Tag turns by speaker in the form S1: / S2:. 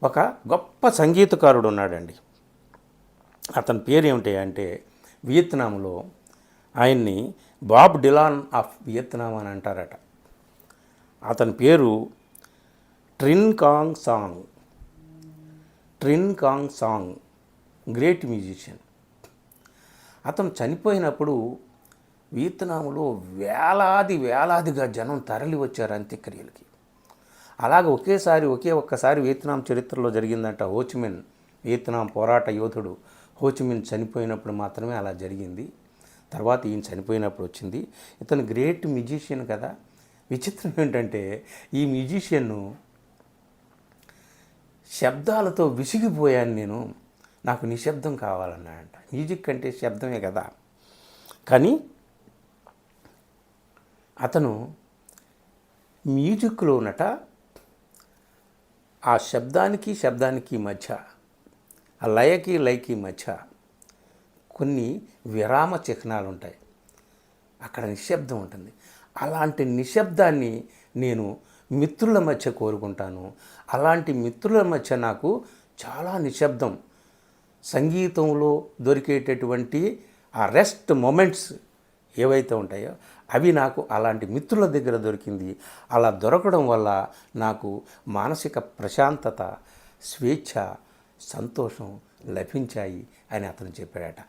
S1: ఒక గొప్ప సంగీతకారుడు ఉన్నాడండి. అతని పేరు ఏమిటి అంటే వియత్నాంలో ఆయన్ని బాబ్ డిలాన్ ఆఫ్ వియత్నాం అని అంటారట. అతని పేరు Trinh Cong Son. Trinh Cong Son great musician. అతను చనిపోయినప్పుడు వియత్నాంలో వేలాదిగా జనం తరలి వచ్చారు అంత్యక్రియలకి. అలాగే ఒకే ఒక్కసారి వియత్నాం చరిత్రలో జరిగిందంట. హోచిమిన్, వియత్నాం పోరాట యోధుడు హోచిమిన్ చనిపోయినప్పుడు మాత్రమే అలా జరిగింది. తర్వాత ఈయన చనిపోయినప్పుడు వచ్చింది. ఇతను గ్రేట్ మ్యూజిషియన్ కదా. విచిత్రం ఏంటంటే ఈ మ్యూజిషియన్ను శబ్దాలతో విసిగిపోయాను నేను, నాకు నిశ్శబ్దం కావాలన్నాడంట. మ్యూజిక్ అంటే శబ్దమే కదా. కానీ అతను మ్యూజిక్లో ఉన్నట ఆ శబ్దానికి మధ్య, ఆ లయకి మధ్య కొన్ని విరామ చిహ్నాలు ఉంటాయి. అక్కడ నిశ్శబ్దం ఉంటుంది. అలాంటి నిశ్శబ్దాన్ని నేను మిత్రుల మధ్య కోరుకుంటాను. అలాంటి మిత్రుల మధ్య నాకు చాలా నిశ్శబ్దం, సంగీతంలో దొరికేటటువంటి ఆ రెస్ట్ మొమెంట్స్ ఏవైతే ఉంటాయో అవి నాకు అలాంటి మిత్రుల దగ్గర దొరికింది. అలా దొరకడం వల్ల నాకు మానసిక ప్రశాంతత, స్వేచ్ఛ, సంతోషం లభించాయి అని అతను చెప్పాడట.